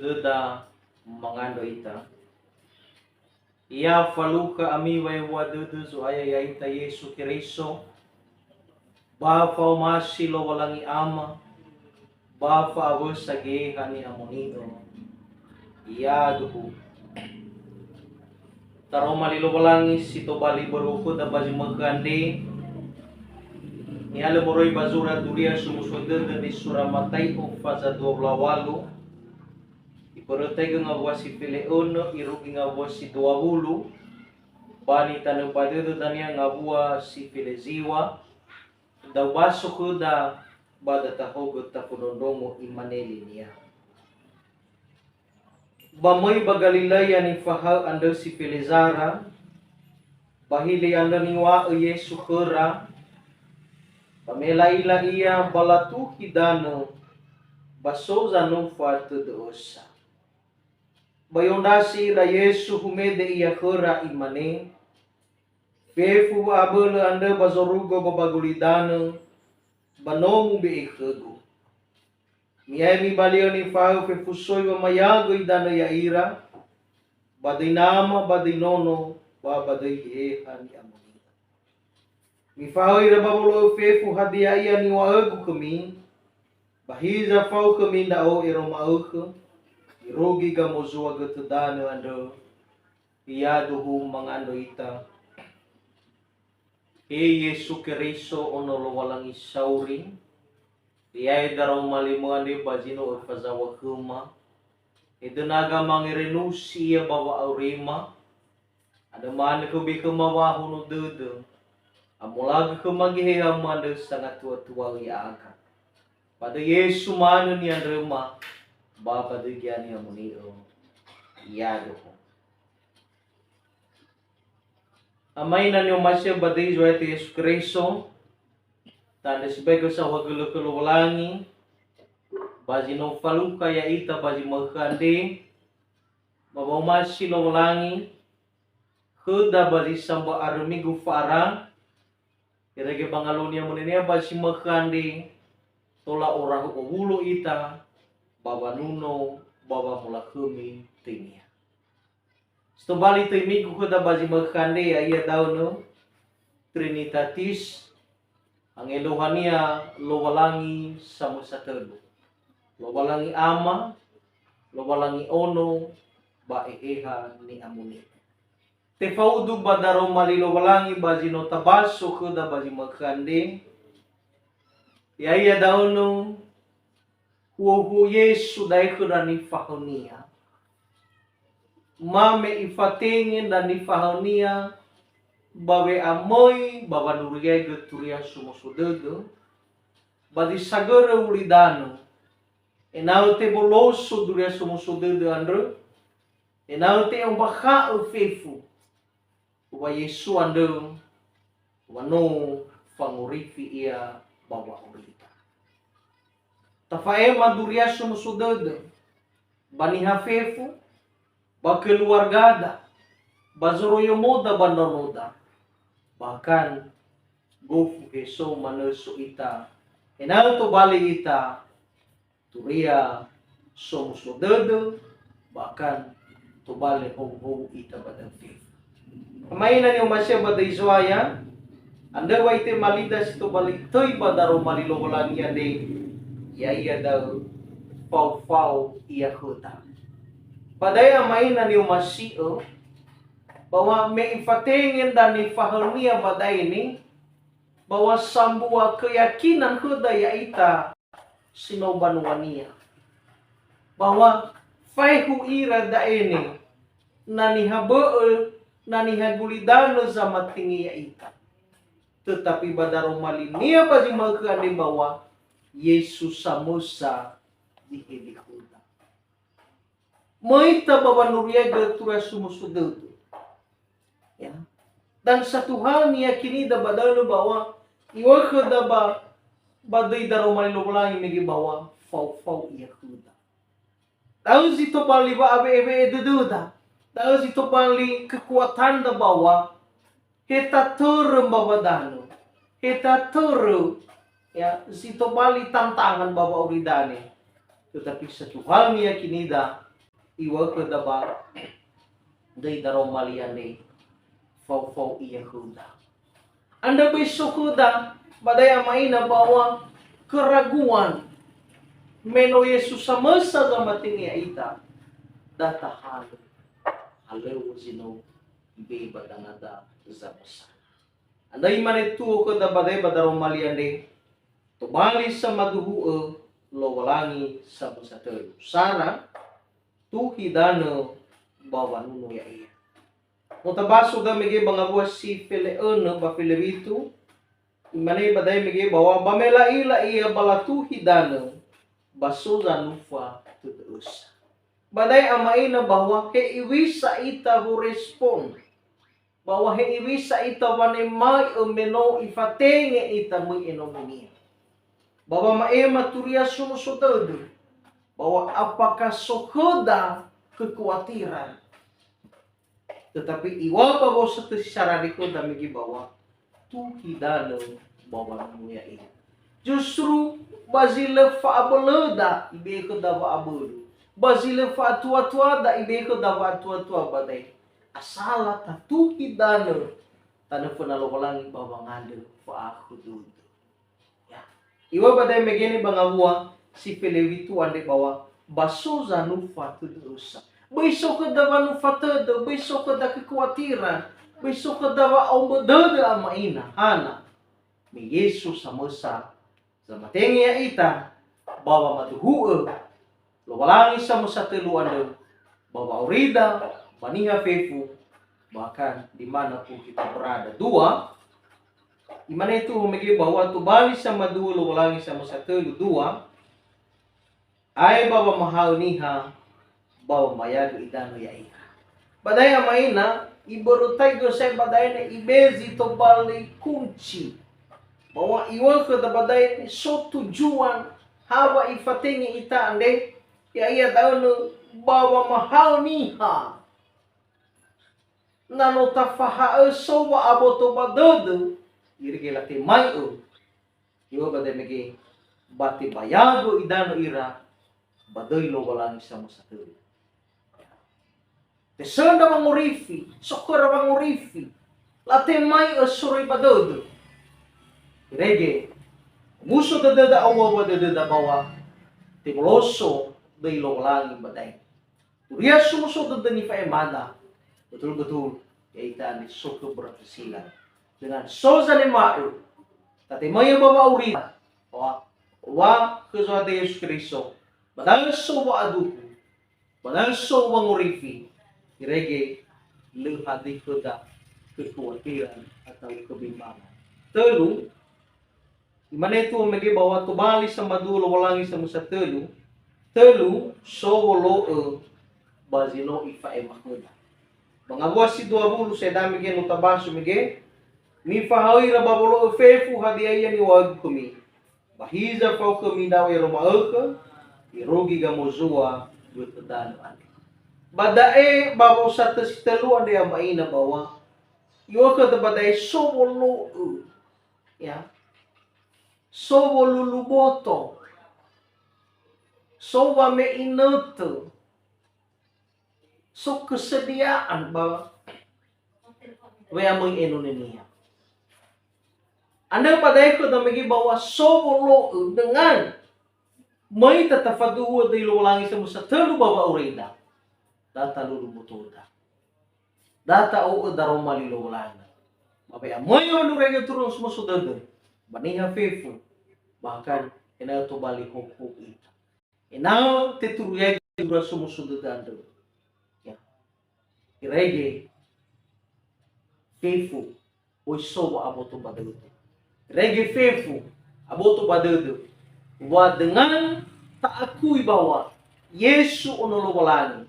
duda mangando ita. Ia faluka ami wa dudu so aya ita Yesu Kristo. Ba fa masi lo walangi ama. Ba fa awasage hani amonino. Ia duhu. Taro malilo walangi sito bali beruku da baji magande. Ni ale moroi bazura duria sumusudenda di Suramatai o faza 28. Iperotay nga wasi Pileono irugi nga wasi 20. Bani tanong padedo dania nga buwa si Pileziwa. Daw baso ko da bada tahogot ta punondongo imaneli niya. Bamoy bagalilaya ni fahal ando si Pilezara. Bahili ando ni wa Yesu kera. Pamelaila iya balatu hidano basoza no fatu dosa. Bayondasi da Yesu humede iya kera imane. Fefu abele anda bazorugo babagulidano banomu be ikego. Miami balioni fau fefu soy mayago idano ya ira. Badinama badinono babadai ehan amoni. Mifahoi rababulo fefu hadiaya ni waagu kami. Bahiza fau kami da o iroma uke. Irogi ga mozua gatudano ando. Iyaduhu mangando ita. Yesu Kristo ono lo walangi sauri. Iyay daraw malimuande bajino o fazawa kuma. Idunaga mangirenu siya bawa aurima. Ada man ko bi kumawa huno dudu. Amulaga kumagihe amanda sangat tua-tua iaga. Pada Yesu manu ni andrema. Bapa dugyani amunio. Iyado ko. Amay na niyo masya baday joete Yesu Kristo. Tanda sebagai sa wagulu walangi. Baji no faluka ya ita baji makande. Mabawmasi lo walangi. Huda baji samba arumigu farang. Kirege bangalunia munenia baji makande. Tola orang wulu ita. Baba nuno. Baba mulakumi tinia. Setembali timigu kuda baji makande ya iya dauno Trinitatis ang Elohania lowalangi sama satelo. Lowalangi ama, lowalangi ono, baeha ni amuni. Tefaudu badaro mali lowalangi baji no tabaso kuda baji makande. Ya iya dauno huo Yesu dai kuda ni fahonia. Mame ifatengin dan nifahonia bawe amoy baba nuria geturia sumusudedo badi sagara ulidano enaute boloso duria sumusudedo andro enaute umbaka ufefu wa Yesu andro wano fangurifi ia bawa ulita tafae maduria sumusudedo bani hafefu bakeluargada, bazoroyomoda bandonoda, bahkan gofu heso manusu ita, enauto bali ita, turia somusodedo, bahkan to bali ho ita badang Mainan yung masya baday zoaya, anda waite malidas to balik toy badaro malilowalan ya de, iya daw fau iya huta. Padaya mainan yung masio bahwa meifatengin dan ifahalnia baday ini bahwa sambuwa keyakinan hudaya ita sinobanwania bahwa faihu ira da ini nanihabeul nanihagulidano sa matingiya ita tetapi badaro malinia baji magkani bahwa Yesus samusa dihidikuda moita babanuria gatura sumusududu. Ya. Dan sa Tuhan niya kinida badalo bawa iwaka da ba baday daro malilulang imigi bawa fau iya kuda. Tahu ito bali ba abe edududa. Tahu ito bali kekuatan da bawa heta turun babadano. Heta turun ya, sito bali tantangan baba uridane. Tetapi sa Tuhan niya kinida iwa ke daba day daro maliane fau iya huda. Anda besok huda badai amaina bahwa keraguan meno Yesus sama mating ya ita data halu zino ibe badangada zamasa. Andai mane tuo ke badai badaro maliane tubali sa maduhu lo walangi sa musatelu sara tu hidano bawa nuno ya iya. Mutabaso da mege bangawa si Filiano ba Filibito imane badai mege bawa bamela ila iya balatu hidano baso zanufa tutus. Badai amaina bahwa he iwisa ita ho respond bahwa he iwisa ita wane mai meno ifatenge ita mo enomenia. Bahwa maema turia sumusotodo bahwa apakah sokoda kekhawatiran. Tetapi iwa bawa satu secara diko damigi bawa tu hidano bawa muya ini. Justru bazile fa abeleda ibe ko dawa abelu. Bazile fa tua da ibe ko dawa tua badai. Asala tu hidano tanah penalowalangi bawa ngade fa aku dulu. Ya. Iwa badai megeni bangawua si Filibitu ande bawa baso zanu fatu dosa. Besok ke dawa nufatada, besok ke da kekhawatiran, besok ke dawa au bedada amaina, hana. Mi Yesus samasa tengi ya ita, bawa matuhue, lo walangi sama satelu anda, bawa aurida, baniha fefu, bahkan di mana pun kita berada. Dua, di mana itu megi bawa tu bali sama dua, lo walangi sama satelu dua, ay bawa mahal niha, bawa mayago idano ya ika. Badai amaina iborutay go say badai na ibezi to bali kunci. Bahwa iwa ke da badai so tujuan hawa ifatingi ita ande ya iya daun bawa mahal niha. Nano tafaha so wa aboto badodo irigela te mai iwa badai megi bati bayago idano ira badoy lo walangi sa musaturi. Tesanda mangurifi, sokora mangurifi, late mai asuri badodo. Rege, muso dadada awa dadada bawa, timuloso day walangi baday. Uriya sumuso dadani fa emada, betul-betul yaita ni soko berfisilan dengan soza ni ma'u, tate mai bawa urita, wa kesuatu Yesus Kristus, badang so wa aduku, badang so mangurifi. Irege lehadi kedah kekhawatiran atau kebimbangan. Telu, dimana itu megi bawa tubali sama dulu walangi sama satelu. Telu sowolo bazino ifa emakmuda. Mangawasi 20 sedami gen utabasu mege mi fahawi rababolo fefu hadiaya ni wag kumi. Bahiza fau kumi daw iroma irogi gamozua gutadano ani. Badae bawa satu setelu ada yang maina bawa iwa ke badai sobolo ya sobolo luboto sowa me ineto so kesediaan bawa wea meng Indonesia. Anda badai ke damegi bawa sobolo dengan mai tatafadu di lulangi semusa telu bawa urida. Data lulu mutoda. Data o daroma lilo lana. Mabaya moyo no rega turun semua sudah deh. Baniha fefu. Bahkan ina to bali hok ita. Ina te turu ya dura semua sudah dando. Ya. Irege fefu. Oi sowa aboto badado. Rege fefu aboto badado. Wa dengan tak akui bahwa Yesu ono lani.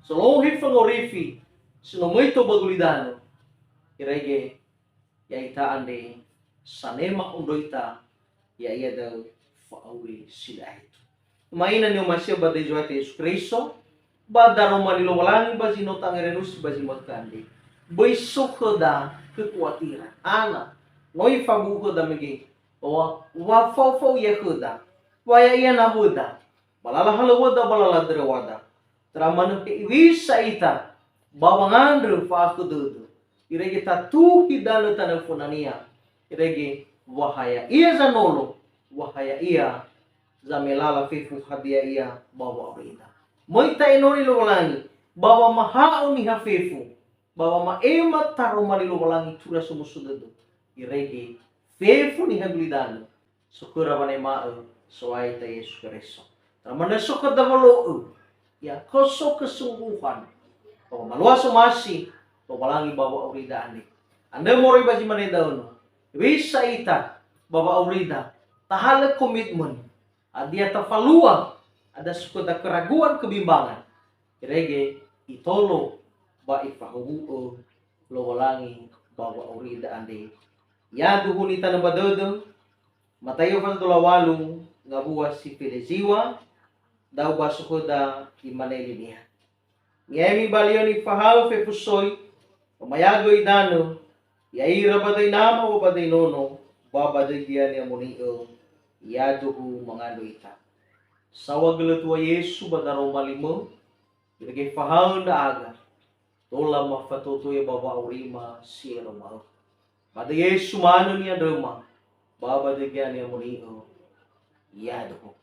Solohi fangorifi sino muito bagulidano irege ya ita ande sanema undoita ya ia da faawi sila itu maina ni masih badai joate Yesus Kristo badaro malilo walangi bazino tangerenus bazimakande besokda kekhawatiran ana noi fabuho da mege wa fau ya kuda wa ya ia nabuda balala halawada balala drawada Tramano ke iwisa ita bawangandro fa aku dudu. Irege tatu hidalo tanang funania. Irege wahaya ia zanolo, wahaya ia zamelala fefu hadia ia bawa orida. Moita inoni lo walangi bawa mahao ni hafefu bawa maema taro mali lo walangi tura sumusududu. Irege fefu ni hagulidano. Sukura wane ma'u soai ta Yesus Kristus. Tramana suka davalo ya koso kesungguhan. Bahwa maluaso masih bawalangi bawa orida ande. Anda mori baji maneda uno. Bisa ita bawa orida. Tahala komitmen. Adia tafalua. Ada suka da keraguan kebimbangan. Kirege itolo ba ifahubu lo walangi bawa orida ande. Ya duhuni tanah badodo. Matayo fantulawalu ngabuwa si Filiziwa. Daw basukoda imaneli niya. Ngemi balioni fahal fe pusoy, pamayago idano, yaira baday nama o baday nono, babaday diyan niya munio, yaduhu mangano ita. Sawa galatua Yesu badaro malimo, ilagay fahal na aga, tola mafatutoy baba urima siya mau. Baday Yesu mano niya dama, babaday diyan niya munio, yaduhu.